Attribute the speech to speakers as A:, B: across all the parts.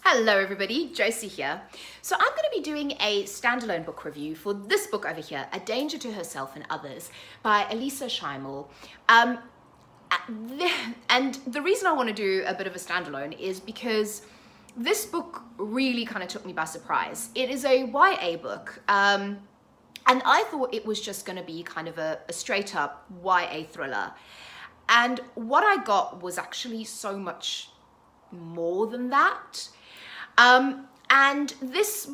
A: Hello everybody, Josie here. So I'm going to be doing a standalone book review for this book over here, A Danger to Herself and Others by Elisa Scheinmal. And the reason I want to do a bit of a standalone is because this book really kind of took me by surprise. It is a YA book, and I thought it was just going to be kind of a straight up YA thriller. And what I got was actually so much more than that. And this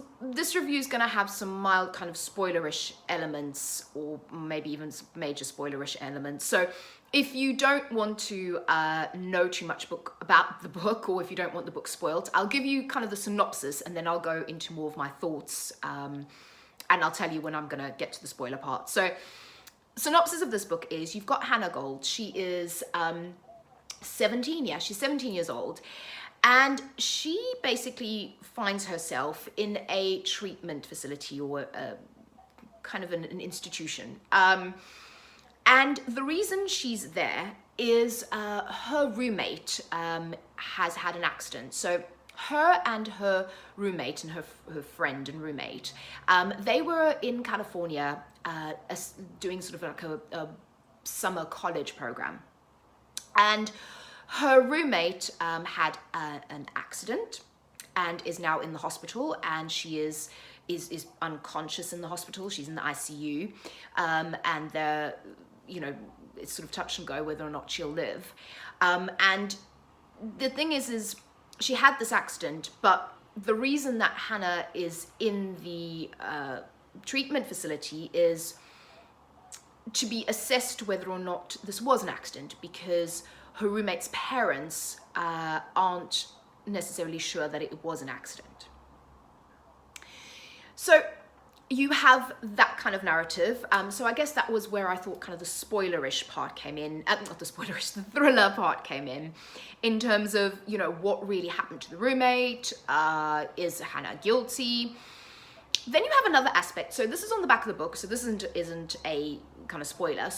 A: review is going to have some mild kind of spoilerish elements, or maybe even some major spoilerish elements. So if you don't want to know too much about the book, or if you don't want the book spoiled, I'll give you kind of the synopsis and then I'll go into more of my thoughts, and I'll tell you when I'm going to get to the spoiler part. So synopsis of this book is, you've got Hannah Gold. She is 17, yeah, she's 17 years old. And she basically finds herself in a treatment facility, or kind of an institution. And the reason she's there is her roommate has had an accident. So her and her roommate and her friend and roommate, they were in California doing sort of like a summer college program. And her roommate had an accident and is now in the hospital, and she is unconscious in the hospital. She's in the ICU, and they're, it's sort of touch and go whether or not she'll live. And the thing is she had this accident, but the reason that Hannah is in the treatment facility is to be assessed whether or not this was an accident, because her roommate's parents aren't necessarily sure that it was an accident. So you have that kind of narrative. So I guess that was where I thought kind of the spoilerish part came in, not the spoilerish, the thriller part came in terms of, what really happened to the roommate. Is Hannah guilty? Then you have another aspect. So this is on the back of the book, so this isn't a kind of spoiler.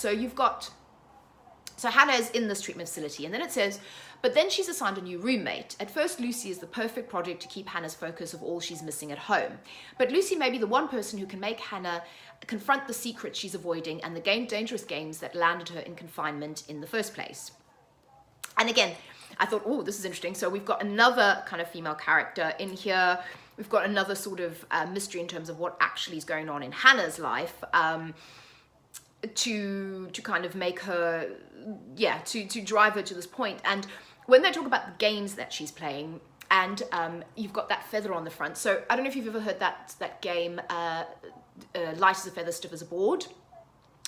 A: So Hannah is in this treatment facility, and then it says, but then she's assigned a new roommate. At first, Lucy is the perfect project to keep Hannah's focus of all she's missing at home. But Lucy may be the one person who can make Hannah confront the secrets she's avoiding and the dangerous games that landed her in confinement in the first place. And again, I thought, oh, this is interesting. So we've got another kind of female character in here. We've got another sort of mystery in terms of what actually is going on in Hannah's life, to kind of make her, to drive her to this point. And when they talk about the games that she's playing, and you've got that feather on the front. So I don't know if you've ever heard that game, light as a feather, stiff as a board,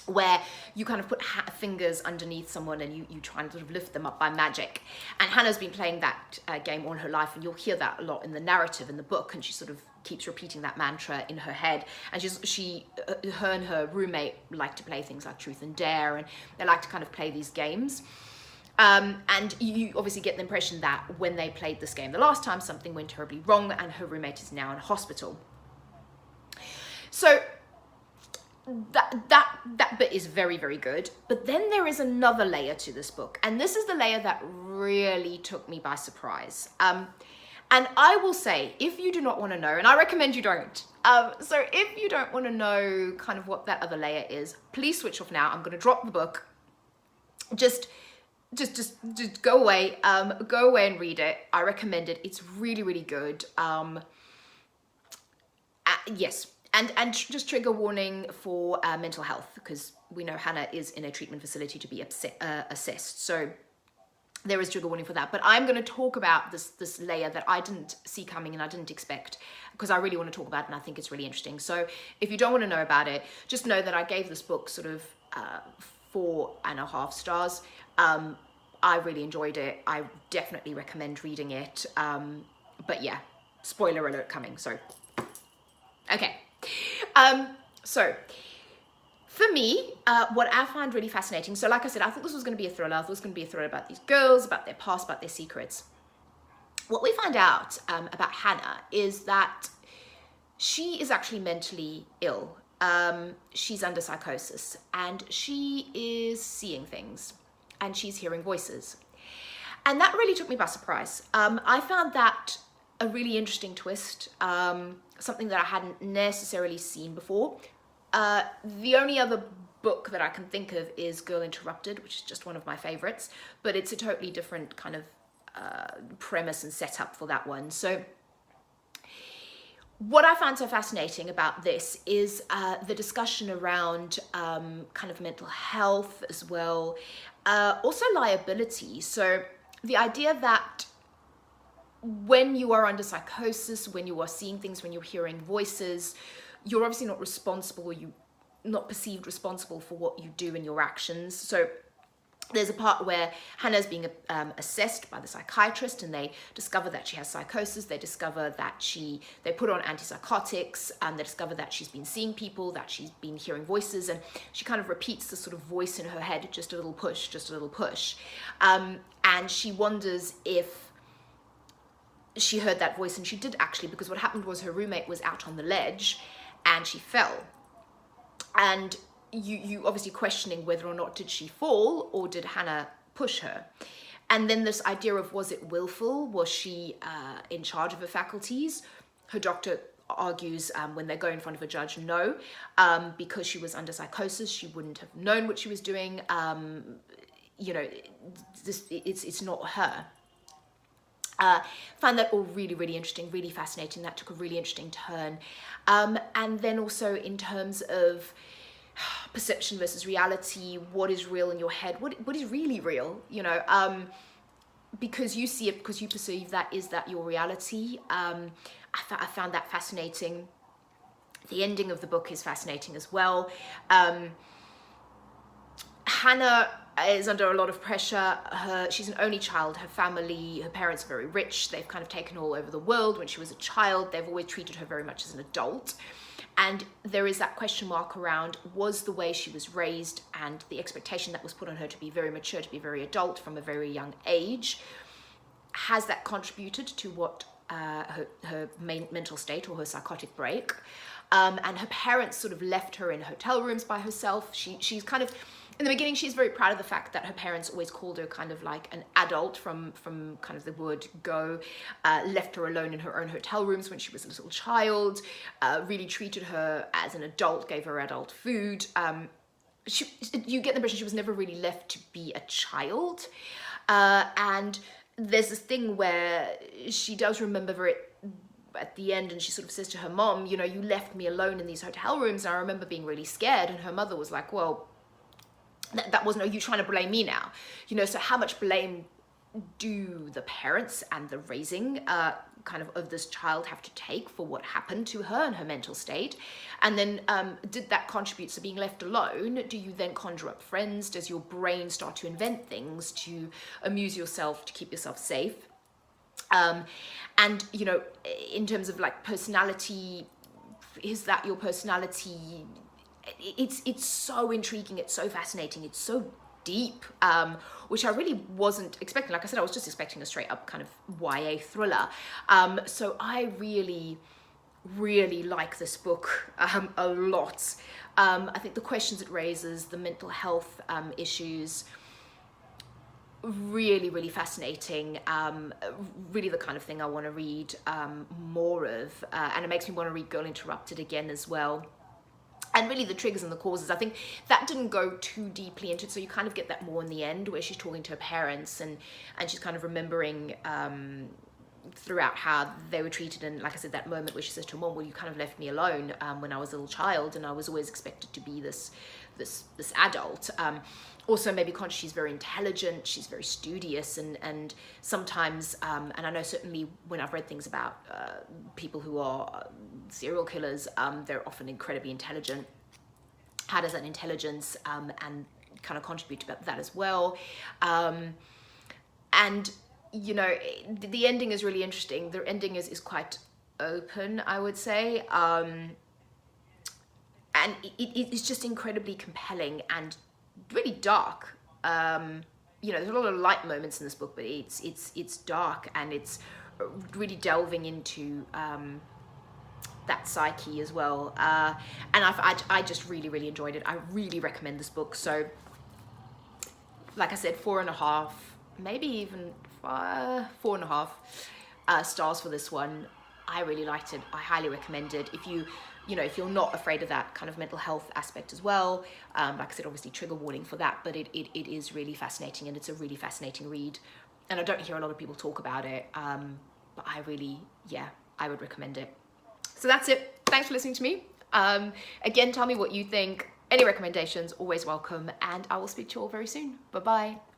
A: where you kind of put fingers underneath someone and you try and sort of lift them up by magic. And Hannah's been playing that game all her life, and you'll hear that a lot in the narrative in the book, and she sort of keeps repeating that mantra in her head. And her and her roommate like to play things like Truth and Dare, and they like to kind of play these games. And you obviously get the impression that when they played this game the last time, something went terribly wrong, and her roommate is now in hospital. So that bit is very, very good. But then there is another layer to this book, and this is the layer that really took me by surprise. And I will say, if you do not want to know, and I recommend you don't, so if you don't want to know kind of what that other layer is, please switch off now. I'm going to drop the book. Just go away. Go away and read it. I recommend it. It's really, really good. Yes. And just trigger warning for mental health, because we know Hannah is in a treatment facility to be assessed. So there is trigger warning for that. But I'm going to talk about this layer that I didn't see coming and I didn't expect, because I really want to talk about it and I think it's really interesting. So if you don't want to know about it, just know that I gave this book sort of 4.5 stars. I really enjoyed it. I definitely recommend reading it. But yeah, spoiler alert coming. So, okay. So for me, what I find really fascinating, so like I said, I thought this was going to be a thriller. I thought it was going to be a thriller about these girls, about their past, about their secrets. What we find out about Hannah is that she is actually mentally ill. She's under psychosis, and she is seeing things, and she's hearing voices. And that really took me by surprise. I found that a really interesting twist, something that I hadn't necessarily seen before. The only other book that I can think of is Girl Interrupted, which is just one of my favorites, but it's a totally different kind of premise and setup for that one. So what I found so fascinating about this is the discussion around kind of mental health as well, also liability. So the idea that when you are under psychosis, when you are seeing things, when you're hearing voices, you're obviously not responsible, or you not perceived responsible for what you do and your actions. So there's a part where Hannah's being assessed by the psychiatrist, and they discover that she has psychosis. They discover that they put on antipsychotics, and they discover that she's been seeing people, that she's been hearing voices, and she kind of repeats the sort of voice in her head, just a little push, just a little push. And she wonders if she heard that voice, and she did actually, because what happened was her roommate was out on the ledge and she fell. And you obviously questioning whether or not did she fall or did Hannah push her. And then this idea of, was it willful? Was she in charge of her faculties? Her doctor argues when they go in front of a judge, no, because she was under psychosis, she wouldn't have known what she was doing. You know, it's not her. Found that all really, really interesting, really fascinating. That took a really interesting turn. And then also in terms of perception versus reality, what is real in your head, what is really real, you know, because you see it, because you perceive that, is that your reality? I found that fascinating. The ending of the book is fascinating as well. Hannah is under a lot of pressure. She's an only child. Her family, her parents are very rich. They've kind of taken her all over the world. When she was a child, they've always treated her very much as an adult. And there is that question mark around, was the way she was raised and the expectation that was put on her to be very mature, to be very adult from a very young age, has that contributed to what her mental state or her psychotic break? And her parents sort of left her in hotel rooms by herself. She's kind of, in the beginning, she's very proud of the fact that her parents always called her kind of like an adult from kind of the word go, left her alone in her own hotel rooms when she was a little child, really treated her as an adult, gave her adult food. You get the impression she was never really left to be a child. And there's this thing where she does remember it at the end, and she sort of says to her mom, you know, you left me alone in these hotel rooms, and I remember being really scared. And her mother was like, well, that wasn't, are you trying to blame me now? You know, so how much blame do the parents and the raising kind of this child have to take for what happened to her and her mental state? And then did that contribute to being left alone? Do you then conjure up friends? Does your brain start to invent things to amuse yourself, to keep yourself safe? And, you know, in terms of like personality, is that your personality? It's so intriguing, it's so fascinating, it's so deep, which I really wasn't expecting. Like I said, I was just expecting a straight up kind of YA thriller. So I really, really like this book a lot. I think the questions it raises, the mental health issues, really, really fascinating. Really the kind of thing I want to read more of. And it makes me want to read Girl Interrupted again as well. And really the triggers and the causes, I think that didn't go too deeply into it, so you kind of get that more in the end, where she's talking to her parents and she's kind of remembering throughout how they were treated. And like I said, that moment where she says to her mom, well, you kind of left me alone when I was a little child, and I was always expected to be this adult. Also maybe conscious, she's very intelligent, she's very studious, and sometimes, and I know certainly when I've read things about people who are serial killers, they're often incredibly intelligent. How does that intelligence and kind of contribute to that as well? And, you know, the ending is really interesting. The ending is quite open, I would say. And it's just incredibly compelling and really dark. You know, there's a lot of light moments in this book, but it's dark, and it's really delving into that psyche as well. And I just really, really enjoyed it. I really recommend this book. So, like I said, 4.5, maybe even 4.5. stars for this one. I really liked it. I highly recommend it. If if you're not afraid of that kind of mental health aspect as well, like I said, obviously trigger warning for that, but it is really fascinating, and it's a really fascinating read. And I don't hear a lot of people talk about it, but I really, yeah, I would recommend it. So that's it. Thanks for listening to me. Again, tell me what you think. Any recommendations, always welcome, and I will speak to you all very soon. Bye-bye.